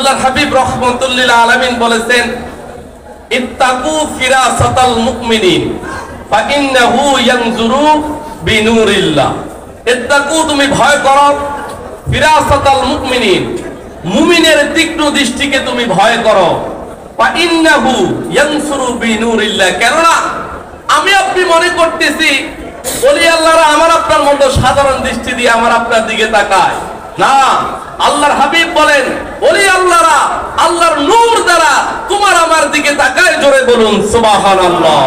আল্লাহর হাবিব রাহমাতুল লিল আলামিন বলেছেন, ইত্তাকু ফিরাসাতাল মুমিনিন ফাইন্নাহু ইয়ানজুরু বিনুরিল্লাহ। ইত্তাকু, তুমি ভয় করো, ফিরাসাতাল মুমিনিন, মুমিনের তীক্ষ্ণ দৃষ্টিকে তুমি ভয় করো, ফাইন্নাহু ইয়ানজুরু বিনুরিল্লাহ। কেননা আমি আপনি মনে করতেছি ওলি আল্লাহরা আমার আপনার মতো সাধারণ দৃষ্টি দিয়ে আমার আপনার দিকে তাকায় না। আল্লাহর হাবিব বলেন, ওলি আল্লাহরা আল্লাহর নূর দ্বারা তোমার আমার দিকে তাকায়। জোরে বলুন সুবহানাল্লাহ।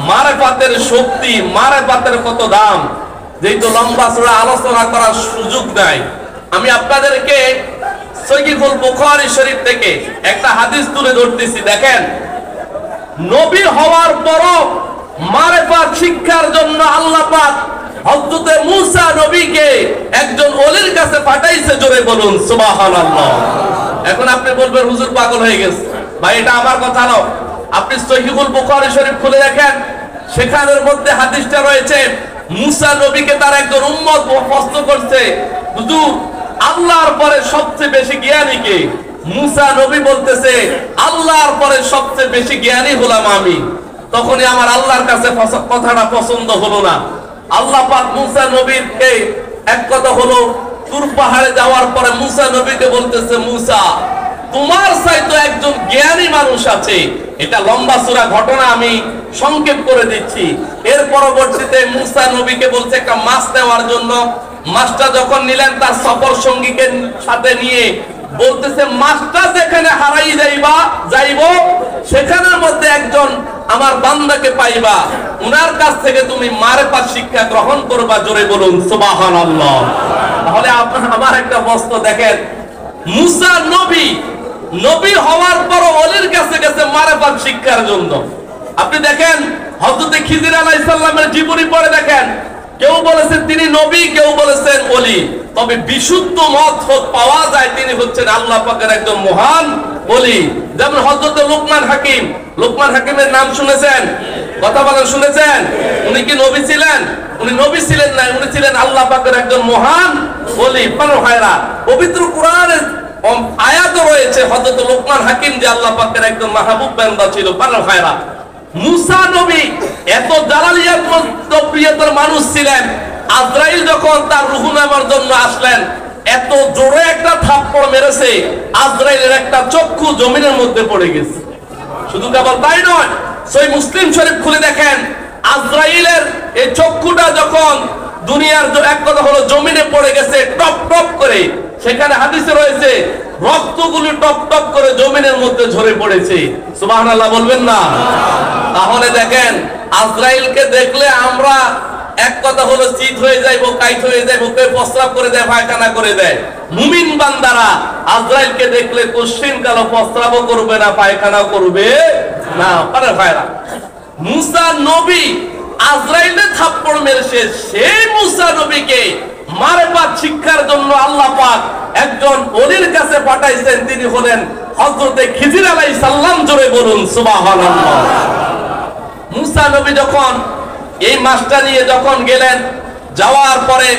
মারিফাতের শক্তি, মারিফাতের কত দাম, যেই তো লম্বা চড়া আলোচনা করার সুযোগ নাই। আমি আপনাদেরকে সহিহুল বুখারী শরীফ থেকে একটা হাদিস তুলে ধরতেছি। দেখেন, নবী হওয়ার পরও মারিফাত শিক্ষার জন্য আল্লাহ পাক হযরত মূসা নবীকে একজন ওলির কাছে পাঠাইছে। জোরে বলুন সুবহানাল্লাহ। এখন আপনি বলবেন হুজুর পাগল হয়ে গেছে। ভাই, এটা আমার কথা না। আপনি সহিহুল বুখারী শরীফ খুলে দেখেন, সেখানের মধ্যে হাদিসটা রয়েছে, মূসা নবীকে তার একজন উম্মত প্রশ্ন করছে, হুজুর আল্লাহর পরে সবচেয়ে বেশি জ্ঞানী কে? মূসা নবী বলতেছে, আল্লাহর পরে সবচেয়ে বেশি জ্ঞানী হলাম আমি। তখনই আমার আল্লাহর কাছে কথাটা পছন্দ হলো না। আল্লাহ পাক মূসা নবীকে এক কথা হলো, তুর পাহাড়ে যাওয়ার পরে মূসা নবীকে বলতেছে, মূসা তোমার চাইতে একজন জ্ঞানী মানুষ আছে। এটা লম্বা চূড়া ঘটনা, আমি সংক্ষেপ করে দিচ্ছি। এর পরবর্তীতে মূসা নবীকে বলছে একটা মাছ নেওয়ার জন্য। মাছটা যখন নিলেন, তার সফর সঙ্গীকে সাথে নিয়ে বলতেছে, মাছটা যেখানে হারাই যাইব সেখানের মধ্যে একজন আমার বান্দাকে পাইবা, উনার কাছ থেকে তুমি মারিফাত শিক্ষা গ্রহণ করবা। জোরে বলুন সুবহানাল্লাহ। তাহলে আমার একটা প্রশ্ন, দেখেন মূসা নবী হওয়ার পর ওলির কাছে গেছে মারিফাত শিক্ষার জন্য। আপনি দেখেন হযরত খিজির আলাইহিস সালামের জীবনী পড়ে দেখেন, কেউ বলেছেন তিনি নবী, কেউ বলেছেন ওলি। তবে বিশুদ্ধ মত পাওয়া যায় তিনি হচ্ছেন আল্লাহ পাকের একজন মহান ওলি। যেমন হযরত লোকমান হাকিমের নাম শুনেছেন? কথা বলেন, শুনেছেন? উনি কি নবী ছিলেন? উনি নবী ছিলেন না, উনি ছিলেন আল্লাহ পাকের একজন মহান ওলি। পবিত্র কোরআনে আয়াত রয়েছে হযরত লোকমান হাকিম যে আল্লাহ পাকের একজন মাহবুব বান্দা ছিল। মূসা নবী এত জালালিয়াতের মানুষ ছিলেন, আজরাইল যখন তার রূহ নেওয়ার জন্য আসলেন, এত জোরে একটা থাপ্পড় মেরেছে, আজরাইলের একটা চক্ষু জমিনের মধ্যে পড়ে গেছে। শুধু কেবল তাই নয়, সহিহ মুসলিম শরীফ খুলে দেখেন, আজরাইলের এই চক্ষুটা যখন দুনিয়ার এক কথা হলো জমিনে পড়ে গেছে টপ টপ করে, সেখানে হাদিসে রয়েছে রক্তগুলো টপ টপ করে জমিনের মধ্যে ঝরে পড়েছে। সুবহানাল্লাহ বলবেন না? তাহলে দেখেন, আজরাইলকে দেখলে আমরা এক কথা হলো চিত হয়ে যাইব, কাইত হয়ে যাইব, কেউ প্রস্রাব করে দেয়, পায়খানা করে দেয়। মুমিন বান্দারা আজরাইলকে দেখলে কোশ্চিন কালো প্রস্রাবও করবে না, পায়খানাও করবে না। আরে ভাইরা, মূসা নবী আজরাইলের থাপ্পড় মেরেছে, সেই মূসা নবীকে মারিফাত শিক্ষার জন্য আল্লাহ পাক একজন ওলির কাছে পাঠাইছেন। তিনি হলেন হযরত খিজির আলাইহিস সালাম। জোরে বলুন সুবহানাল্লাহ। মূসা নবী যখন এই মাছটা নিয়ে যখন গেলেন, যাওয়ার পরে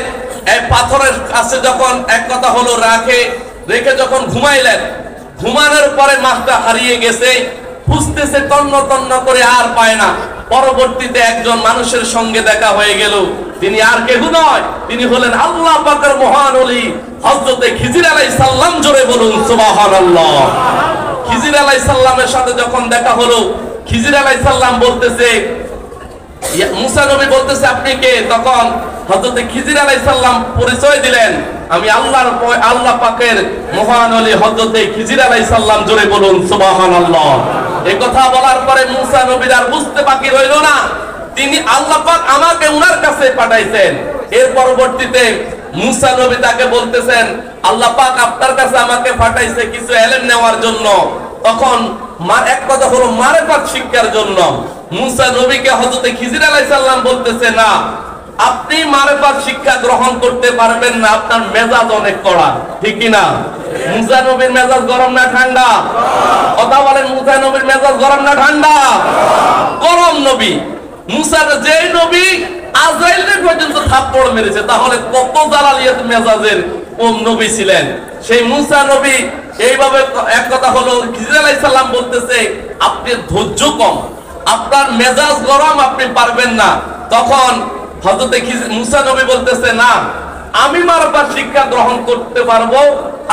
এই পাথরের কাছে যখন এক কথা হলো রেখে যখন ঘুমাইলেন, ঘুমানোর পরে মাছটা হারিয়ে গেছে, খুঁজতেছে তন্ন তন্ন করে, আর পায় না। পরবর্তীতে একজন মানুষের সঙ্গে দেখা হয়ে গেল, তিনি আর কেউ নয়, তিনি হলেন আল্লাহ পাকের মহান ওলি হযরত খিজির আলাইহিস সালাম। জোরে বলুন সুবহানাল্লাহ। খিজির আলাইহিস সালামের সাথে যখন দেখা হলো, খিজির আলাইহিস সালাম বলতেছে, মূসা নবী বলতেছে, আপনি কে? তখন হযরত খিজির আলাইহিস সালাম পরিচয় দিলেন, আমি আল্লাহ পাকের মহান ওলি হযরত খিজির আলাইহিস সালাম। জোরে বলুন সুবহানাল্লাহ। এই কথা বলার পরে মূসা নবীর আর বুঝতে বাকি রইল না, তিনি আল্লাহ পাক আমাকে উনার কাছে পাঠাইছেন। এর পরবর্তীতে মূসা নবী তাকে বলতেছেন, আল্লাহ পাক আপনার কাছে আমাকে পাঠাইছে কিছু ইলম নেওয়ার জন্য। তখন এক কথা হলো মারিফাত শিক্ষার জন্য। মূসা নবীকে হযরত খিজির আলাইহিস সালাম বলতেছে, না, আপনি মারিফাত শিক্ষা গ্রহণ করতে পারবেন না, আপনার মেজাজ অনেক কড়া। ঠিক কি না? মূসা নবীর মেজাজ গরম না ঠান্ডা? কথা বলেন, মূসা নবীর মেজাজ গরম না ঠান্ডা? গরম নবী। মূসার যেই নবী আজরাইলের পর্যন্ত থাপ্পড় মেরেছে, তাহলে কত জালালিয়াত মেজাজের নবী ছিলেন। সেই মুসা নবী এইভাবে এক কথা হলো, খিজির আলাইহিস সালাম বলতেছে আপনি ধৈর্য কম, আপনার মেজাজ গরম, আপনি পারবেন না। তখন হযরত মুসা নবী বলতেছে না, আমি মারবার শিক্ষা গ্রহণ করতে পারবো,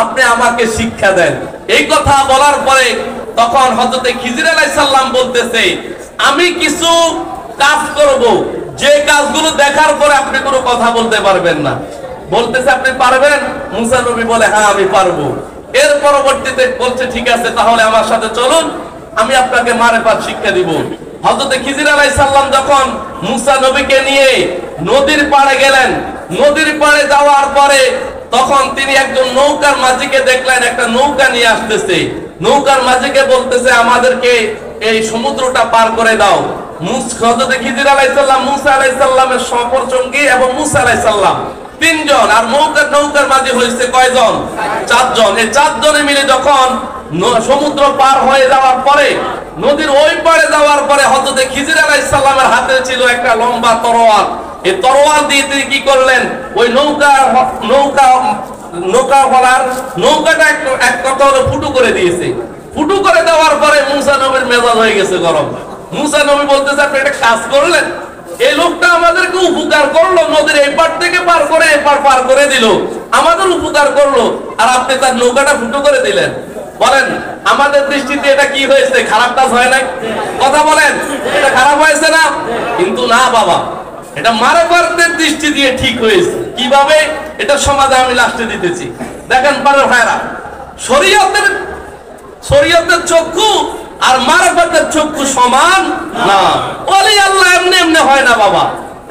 আপনি আমাকে শিক্ষা দেন। এই কথা বলার পরে তখন হযরত খিজির আলাইহিস সালাম বলতেছে আমি কিছু কাজ করব, যে কাজগুলো দেখার পরে আপনি কোনো কথা বলতে পারবেন না। বলতেছে আপনি পারবেন? মুসা নবী বলে হ্যাঁ আমি পারবো। এর পরবর্তীতে বলছে ঠিক আছে তাহলে আমার সাথে চলুন, আমি আপনাকে মারেফাত শিক্ষা দিব। হযরত খিজির আলাইহিস সালাম যখন মুসা নবীকে নিয়ে নদীর পাড়ে গেলেন, নদীর পাড়ে যাওয়ার পরে তখন তিনি একজন নৌকার মাঝিকে দেখলেন, একটা নৌকা নিয়ে আসতেছে। নৌকার মাঝিকে বলতেছে আমাদেরকে এই সমুদ্রটা পার করে দাও। হযরত খিজির আলাইহিস সালাম, মুসা আলাইহিস সালামের সফরসঙ্গী এবং মুসা আলাইহিস সালাম তিনজন, আর নৌকার মাঝি হয়েছে কয়জন? চারজন। এই চারজনে মিলে যখন সমুদ্র পার হয়ে যাওয়ার পরে, নদীর ওই পারে যাওয়ার পরে হযরত খিজির আলাইহিস সালামের হাতে ছিল একটা লম্বা তরোয়াল। এই তরোয়াল দিয়ে তিনি কি করলেন, ওই নৌকাটা এক কথা হলো ফুটু করে দিয়েছে। ফুটু করে দেওয়ার পরে মুসা নবীর মেজাজ হয়ে গেছে গরম। মুসা নবী বলতেছে আপনি একটা কাজ করলেন, এই লোকটা আমাদেরকে উপকার করলো, নদীর এই পার থেকে পার করে এপার পার করে দিল, আমাদের উপকার করলো, আর আপনি তার নৌকাটা ফুটো করে দিলেন। বলেন আমাদের দৃষ্টিতে এটা কি হয়েছে? খারাপ কাজ হয় নাই? কথা বলেন, এটা খারাপ হয়েছে না? কিন্তু না বাবা, এটা মারাফাতের দৃষ্টি দিয়ে ঠিক হয়েছে। কিভাবে? এটা সমাজে আমি লাস্টে দিতেছি। দেখেন পারে ভাইরা, শরীয়তের চক্ষু আর মারাফাতের চক্ষু সমান না। ওলি আল্লাহ এমনি এমনি হয় না বাবা,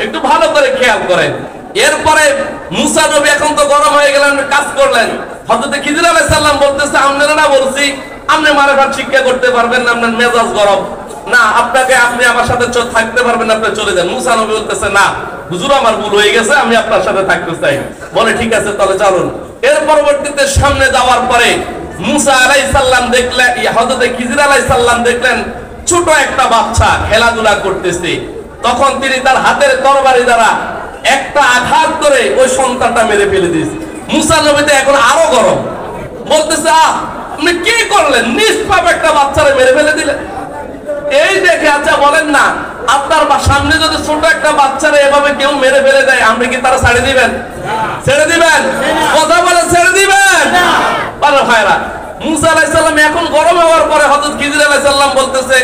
একটু ভালো করে খেয়াল করেন। এরপরে মুসা নবী এখন তো গরম হয়ে গেলেন, কাজ করলেন। হযরত খিজির আলাইহিস সালাম বলতেছে আপনারা না বলছি আপনি মারাফাত শিক্ষা করতে পারবেন না, আপনার মেজাজ গরম না, আপনি আমার সাথে থাকতে পারবেন না, আপনি চলে যান। মুসা নবী বলতেছে না হুজুর আমার ভুল হয়ে গেছে, আমি আপনার সাথে থাকতে চাই। বলে ঠিক আছে তাহলে চলুন। এর পরবর্তীতে সামনে যাওয়ার পরে মুসা আলাইহিস সালাম দেখলেন, হযরত খিজির আলাইহিস সালাম দেখলেন ছোট একটা বাচ্চা খেলাধুলা করতেছে। তখন তিনি তার হাতের তরবারি দ্বারা একটা আঘাত করে ওই সন্তানটা মেরে ফেলে দিয়েছে। মুসা নবী তো এখন আরো গরম, বলতেছে আপনি কি করলেন? নিষ্পাপ একটা বাচ্চারে মেরে ফেলে দিলেন। এই দেখে আচ্ছা বলেন না, আপনার সামনে যদি ছোট একটা বাচ্চারে এভাবে কেউ মেরে ফেলে দেয়, আপনি কি তারা ছেড়ে দিবেন? ছেড়ে দিবেন? কথা বলে ছেড়ে দিবেন? পারে ভাইরা, মুসা আলাইহিস সালাম এখন গরম হওয়ার পরে হযরত খিজির আলাইহিস সালাম বলতেছে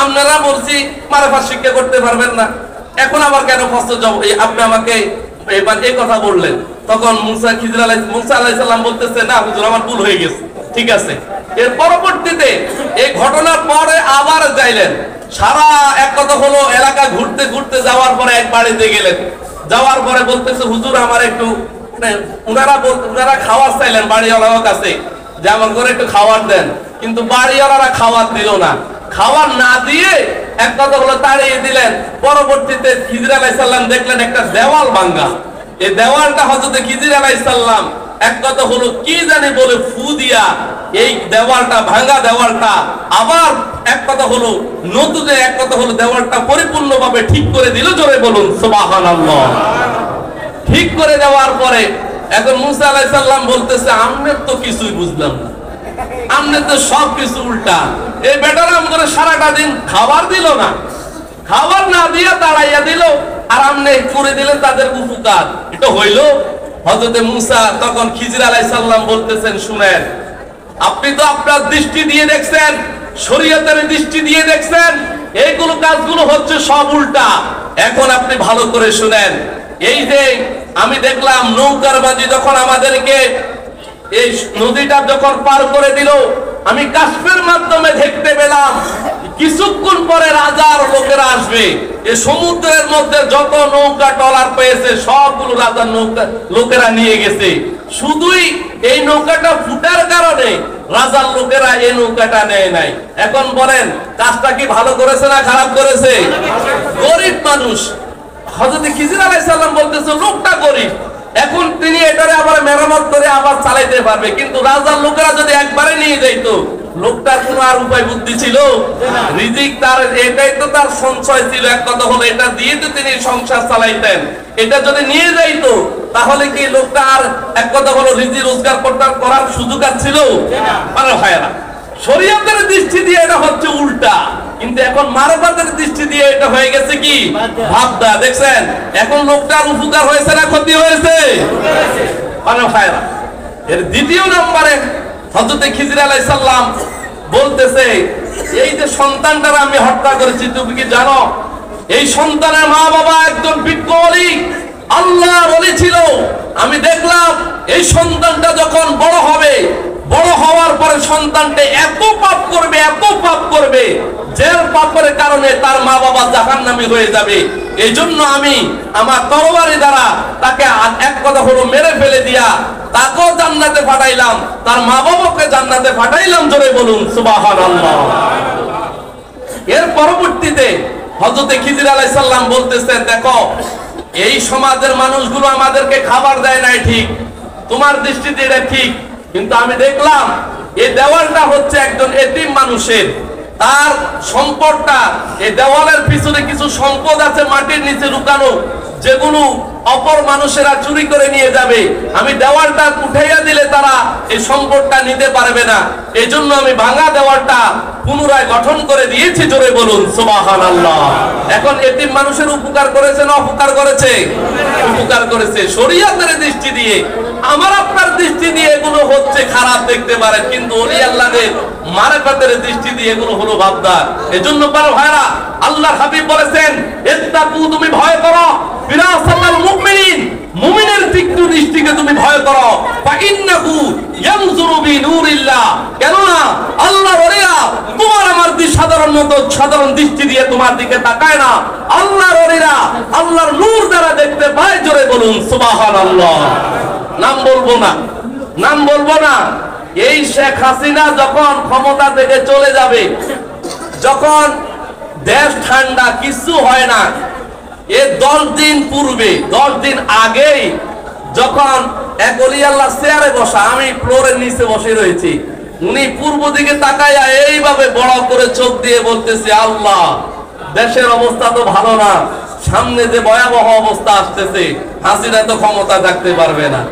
আপনারা বলছি মারাফাত শিক্ষা করতে পারবেন না, এখন আবার কেন কষ্ট যাব? আপনি আমাকে এবার এই কথা বললেন। তখন মুসা আলাইহিস সালাম বলতেছে না হুজুর আমার ভুল হয়ে গেছে, ঠিক আছে। এর পরবর্তীতে এই ঘটনার পরে আবার যাইলেন, সারা এক কথা হলো এলাকা ঘুরতে ঘুরতে যাওয়ার পরে এক বাড়িতে গেলেন। যাওয়ার পরে বলতেছে হুজুর আমার একটু, উনারা খাওয়ার চাইলেন বাড়িওয়ালার কাছে যে আমার ঘরে একটু খাবার দেন, কিন্তু বাড়িওয়ালারা খাবার দিল না। খাবার না দিয়ে এক কথা হলো তাড়িয়ে দিলেন। পরবর্তীতে খিজির আলাইহিস সালাম দেখলেন একটা দেওয়াল ভাঙা। এই দেওয়ালটা হযরত খিজির আলাইহিস সালাম এক কথা হলো কি জানি বলে ফু দিয়া এই দেওয়ালটা, ভাঙা দেওয়ালটা আবার এক কথা হলো নতুন এক কথা হলো দেওয়ালটা পরিপূর্ণভাবে ঠিক করে দিল। জোরে বলুন সুবহানাল্লাহ। ঠিক করে দেওয়ার পরে এখন মুসা আলাইহিস সালাম বলতেছে আমনের তো কিছুই বুঝলাম না, আমনে তো সব কিছু উল্টা। এই বেটারা আমাদের সারাটা দিন খাবার দিল না, খাবার না দিয়া তাড়াইয়া দিল, আর আমনে করে দিলেন তাদের উপকার, এটা হইল? হযরত মুসা তখন খিজির আলাইহিস সালাম বলতেছেন শুনেন, আপনি তো আপনার দৃষ্টি দিয়ে দেখছেন, শরীয়তের দৃষ্টি দিয়ে দেখছেন, এইগুলো কাজগুলো হচ্ছে সব উল্টা। এখন আপনি ভালো করে শুনেন, এই যে আমি দেখলাম নৌকার মাঝি যখন আমাদেরকে এই নদীটা যখন পার করে দিল, আমি কাশফের মাধ্যমে দেখতে পেলাম কিছুক্ষণ পরে রাজার লোকেরা আসবে। এই সমুদ্রের মধ্যে যত নৌকা টলার পেয়েছে সবগুলো রাজার নৌকা লোকেরা নিয়ে গেছে। শুধুই এই নৌকাটা ফুটার কারণে রাজার লোকেরা এই নৌকাটা নেয় নাই। এখন বলেন কাজটা কি ভালো করেছে না খারাপ করেছে? গরিব মানুষ। হযরত খিজির আলাইহিস সালাম বলতেছে লোকটা গরিব, এখন তিনি এটারে আবার মেরামত করে আবার চালাইতে পারবে, কিন্তু রাজার লোকেরা যদি একবারে নিয়ে যাইতো, লোকটার কোনো আর উপায় বুদ্ধি ছিল? রিজিক তার, এটাই তো তার সঞ্চয় ছিল। এক কথা হলো এটা দিয়ে তো তিনি সংসার চালাইতেন। এটা যদি নিয়ে যাইতো তাহলে কি লোকটা আর এক কথা হলো রিজিক রোজগার করার সুযোগ আর ছিল? মানে হয় না। শরীয়তের দৃষ্টি দিয়ে এটা হচ্ছে উল্টা, কিন্তু এখন মারফাতের দৃষ্টি দিয়ে এটা হয়ে গেছে কি ভাবদা। দেখছেন এখন লোকটার উপকার হয়েছে না ক্ষতি হয়েছে? মানে হয় না। এর দ্বিতীয় নম্বরে হযরতে খিজির আলাইহিস সালাম বলতেছে, এই যে সন্তানটার আমি হত্যা করেছি, তুমি কি জানো এই সন্তানের মা বাবা একজন বিজ্ঞ ওলি, আল্লাহর ওলি ছিল। আমি দেখলাম এই সন্তানটা যখন বড় হবে, বড় হওয়ার পরে সন্তানটা এত পাপ করবে, এত পাপ করবে, যে পাপের কারণে তার মা বাবা জাহান্নামী হয়ে যাবে। এই জন্য আমি আমার তরবারি দ্বারা তাকে এক কথা হলো মেরে ফেলে দিয়া তাকেও জান্নাতে পাঠাইলাম, তার মা বাবাকে জান্নাতে পাঠাইলাম। জোরে বলুন সুবহানাল্লাহ। এর পরবর্তীতে হযরতে খিজির আলাইহিস সালাম বলতেছেন, দেখো এই সমাজের মানুষগুলো আমাদেরকে খাবার দেয় নাই, ঠিক তোমার দৃষ্টিতে এটা ঠিক, কিন্তু আমি দেখলাম এই দেওয়ালটা হচ্ছে একজন এতিম মানুষের, তার সম্পদটা, এই দেওয়ালের পিছনে কিছু সম্পদ আছে মাটির নিচে লুকানো, যেগুলো অপর মানুষেরা চুরি করে নিয়ে যাবে। আমি দেওয়ালটা উঠাইয়া দিলে তারা এই সম্পদটা নিতে পারবে না, এই জন্য আমি ভাঙা দেওয়ালটা পুনরায় গঠন করে দিয়েছি। জোরে বলুন সুবহানাল্লাহ। এখন এতিম মানুষের উপকার করেছে না অপকার করেছে? উপকার করেছে। শরীয়তের দৃষ্টি দিয়ে, আমার আপনার দৃষ্টি দিয়ে এগুলো হচ্ছে খারাপ দেখতে পারেন, কিন্তু ওলি আল্লাহদের মারফাতের দৃষ্টি দিয়ে এগুলো হলো ভাবদার। এজন্য বড় ভাইরা, আল্লাহর হাবিব বলেছেন, ইত্তাকু, তুমি ভয় করো, ফিরাসাতাল মুমিনিন, মুমিনের তীক্ষ্ণ দৃষ্টিকে তুমি ভয় করো। ফাইন্নাহু ইয়ানজুরু বিনুরিল্লাহ, কেননা আল্লাহর ওলিরা তোমার আমার সাধারণ দৃষ্টি দিয়ে তোমার দিকে তাকায় না, আল্লাহর ওলিরা আল্লাহর নূর দ্বারা দেখতে পায়। জোরে বলুন সুবহানাল্লাহ। নাম বলবো না, নাম বলবো না। এই শেখ হাসিনা যখন ক্ষমতা থেকে চলে যাবে, যখন দেশ ঠান্ডা, কিছু হয় না, এর 10 দিন পূর্বে, 10 দিন আগেই যখন এক ওলি আল্লাহ চেয়ারে বসা, আমি ফ্লোরের নিচে বসে রয়েছি, উনি পূর্ব দিকে তাকাইয়া এইভাবে বড় করে চোখ দিয়ে বলতেছে, আল্লাহ দেশের অবস্থা তো ভালো না, সামনে যে ভয়াবহ অবস্থা আসতেছে, হাসিনা তো ক্ষমতা থাকতে পারবে না।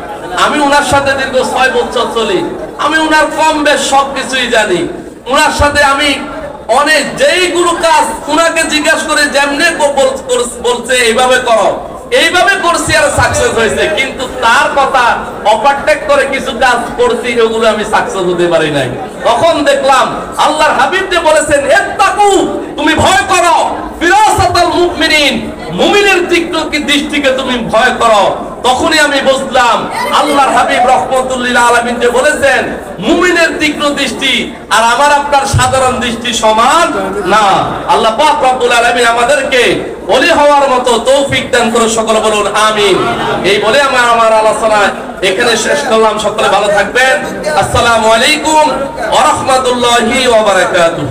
আমি উনার সাথে দীর্ঘ 6 বছর চলি, আমি উনার কম বেশ সবকিছুই জানি। উনার সাথে আমি অনেক যেইগুলো কাজ উনাকে জিজ্ঞাসা করে যেমনে বলছে এইভাবে করো, এইভাবে করছি আর সাকসেস হয়েছে, কিন্তু তার কথা ওভারটেক করে কিছু কাজ করছি, ওগুলো আমি সাকসেস হতে পারি নাই। তখন দেখলাম আল্লাহর হাবিব যে বলেছেন, ইত্তাকু, তুমি ভয় করো, ফিরাসাতাল মুমিনিন, মুমিনের তীক্ষ্ণ দৃষ্টিকে তুমি ভয় করো। তখনই আমি বুঝলাম আল্লাহর হাবিব রাহমাতুল লিল আলামিন যে বলেছেন, মুমিনের তীক্ষ্ণ দৃষ্টি আর আমার আপনার সাধারণ দৃষ্টি সমান না। আল্লাহ পাক রব্বুল আলামিন আমাদেরকে ওলি হওয়ার মতো তৌফিক দান করে, সকলে বলুন আমিন। এই বলে আমার আলোচনা এখানে শেষ করলাম। সকলে ভালো থাকবেন। আসসালামু আলাইকুম ওয়া রাহমাতুল্লাহি ওয়া বারাকাতুহু।